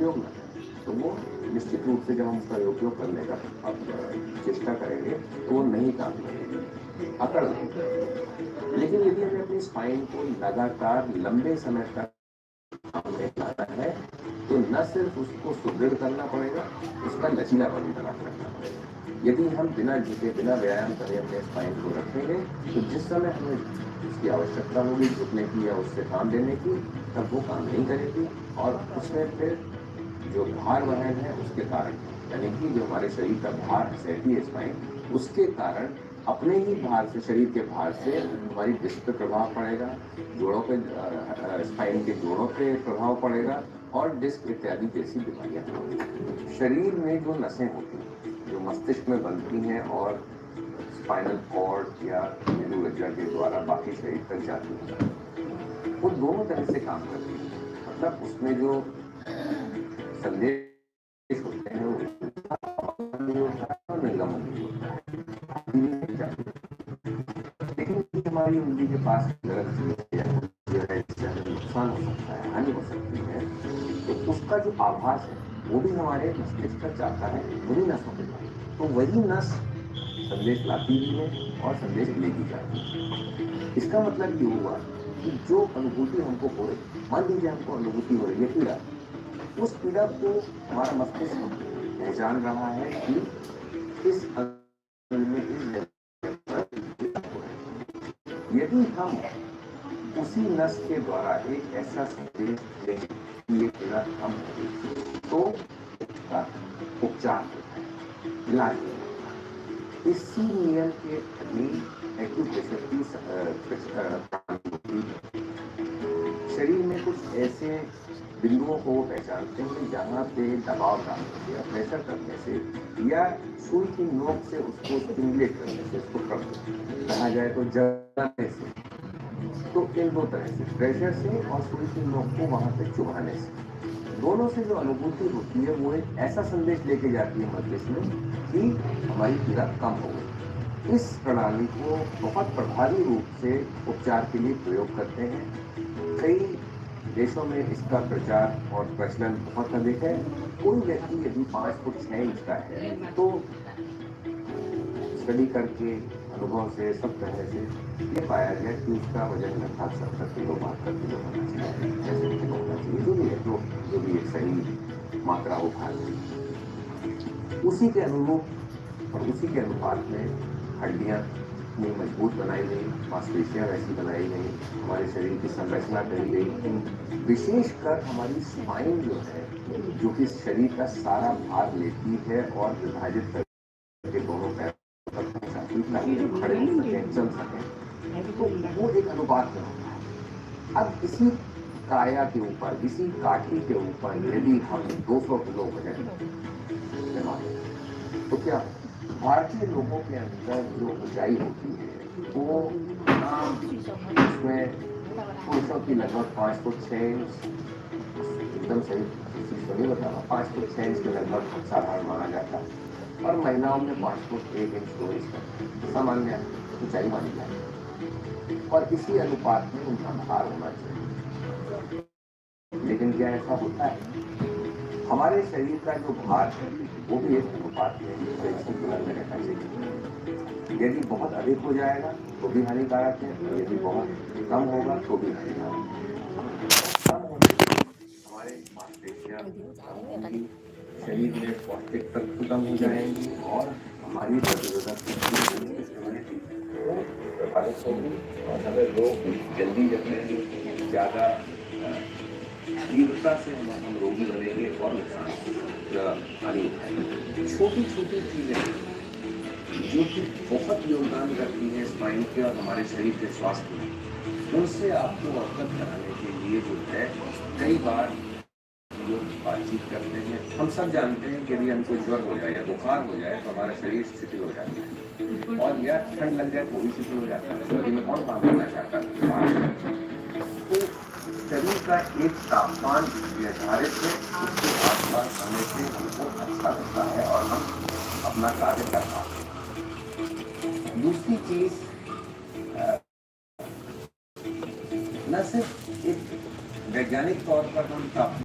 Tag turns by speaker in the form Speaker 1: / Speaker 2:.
Speaker 1: उपयोग न करें तो वो निश्चित रूप से जब हम उसका उपयोग करने का अब चेष्टा करेंगे तो वो नहीं काम करेगी, अकड़ लेंगे। लेकिन यदि हमें अपनी स्पाइन को लगातार लंबे समय तक सामने लाना है तो न सिर्फ उसको सुदृढ़ करना पड़ेगा, उसका लचीलापन भी बनाए रखना पड़ेगा। यदि हम बिना झुके बिना व्यायाम करे अपने स्पाइन को रखेंगे तो जिस समय हमें उसकी आवश्यकता होगी झुकने की या उससे काम लेने की, तब वो काम नहीं करेगी और उसमें फिर जो भार वहन है उसके कारण, यानी कि जो हमारे शरीर का भार सहती है स्पाइन, उसके कारण अपने ही भार से, शरीर के भार से हमारी डिस्क पे प्रभाव पड़ेगा, जोड़ों पे, स्पाइन के जोड़ों पे प्रभाव पड़ेगा और डिस्क इत्यादि जैसी बीमारियां होंगी। शरीर में जो नसें होती हैं जो मस्तिष्क में बनती हैं और स्पाइनल कॉर्ड या मेडुला के द्वारा बाकी शरीर तक जाती हैं, वो दोनों तरह से काम करती हैं। मतलब उसमें जो संदेश होते हैं वो निर्गमन होता है, लेकिन हमारी उंगली के पास गलत चीज है इससे हमें नुकसान हो सकता है, हानि हो सकती है, तो उसका जो आभास है वो भी हमारे मस्तिष्क तक जाता है, वही नसों के द्वारा। तो वही नस संदेश लाती भी है और संदेश लेगी जाती है। इसका मतलब ये हुआ कि जो अनुभूति हमको हो रही, मान लीजिए हमको अनुभूति हो रही है पीड़ा, उस पीड़ा को हमारा मस्तिष्क पहचान रहा है कि इस में इस यदि हम उसी नस के द्वारा एक ऐसा संदेश दें कि ये पीड़ा कम होगी तो उसका उपचार होता है, इलाज होता है। इसी नियम के अधीन एक्यूप्रेशर की शरीर में कुछ ऐसे बिंदुओं को पहचानते हैं जहाँ पे दबाव डालने से या प्रेशर करने से या सुई की नोक से उसको स्टिमुलेट करने से, उसको कहा जाए तो जलाने से, तो इन दो तरह से, प्रेशर से और सुई की नोक को वहां पे चुभाने से, दोनों से जो अनुभूति होती है वो एक ऐसा संदेश लेके जाती है मस्तिष्क में कि हमारी पीड़ा कम हो गई। इस प्रणाली को बहुत प्रभावी रूप से उपचार के लिए प्रयोग करते हैं। कई देशों में इसका प्रचार और प्रचलन बहुत अधिक है। कोई व्यक्ति यदि 5 फुट 6 इंच का है तो स्टडी करके, अनुभव से, सब तरह से ये पाया गया कि उसका वजन लगभग 70 किलो 72 किलो होना चाहिए, ऐसे किलो होना चाहिए, जो भी है, जो भी एक सही मात्रा हो खाने। उसी के अनुरूप और उसी के अनुपात में हड्डियां इतनी मजबूत बनाई गई, मांसपेशियां वैसी बनाई गई, हमारे शरीर की संरचना करी गई। विशेषकर हमारी स्पाइन जो है, जो कि शरीर का सारा भार लेती है और विभाजित करके दोनों पैर तक पहुंचाती है ताकि हम खड़े हो सकें, चल सकें, तो वो एक अनुपात में होता है। अब इसी काया के ऊपर, इसी काठी के ऊपर यदि हम 200 किलो वजन तो क्या भारतीय लोगों के अंदर जो ऊंचाई होती है वो उसमें पुरुषों की लगभग 5 फुट 6 इंच, एकदम सही चीज तो नहीं बता रहा, 5 फुट 6 इंच के लगभग साधारण माना जाता है और महिलाओं में 5 फुट 1 इंच 2 इंच का सामान्य ऊंचाई मानी जाती है और इसी अनुपात में उनका भार होना चाहिए। लेकिन क्या ऐसा होता है? हमारे शरीर का जो भार है वो भी एक अनुपात में तुलना में रहना चाहिए। यदि बहुत अधिक हो जाएगा तो भी हानिकारक है, यदि बहुत कम होगा तो भी हानिकारक है। कम होने से हमारे मांसपेशियां कम होंगी, शरीर में पौष्टिक तत्व कम हो जाएंगी और हमारी प्रतिरोधक शक्ति प्रभावित होगी और हमें रोग जल्दी जमेंगे, ज्यादा तीव्रता से हम रोगी बनेंगे और नुकसान हानि उठाएंगे। छोटी छोटी चीजें जो कि बहुत योगदान करती हैं स्पाइन के और हमारे शरीर के स्वास्थ्य में, उनसे आपको अवगत कराने के लिए जो है कई बार लोग बातचीत करते हैं। हम सब जानते हैं कि यदि हमको ज्वर हो जाए या बुखार हो जाए तो हमारा शरीर शिथिल हो जाता है और या ठंड लग जाए तो भी शिथिल हो जाता है। शरीर में कौन काम करना चाहता है? तो शरीर का एक तापमान निर्धारित है, उसके आसपास आने से हमको अच्छा लगता है और हम अपना कार्य कर पाते हैं। दूसरी चीज, न सिर्फ एक वैज्ञानिक तौर पर हम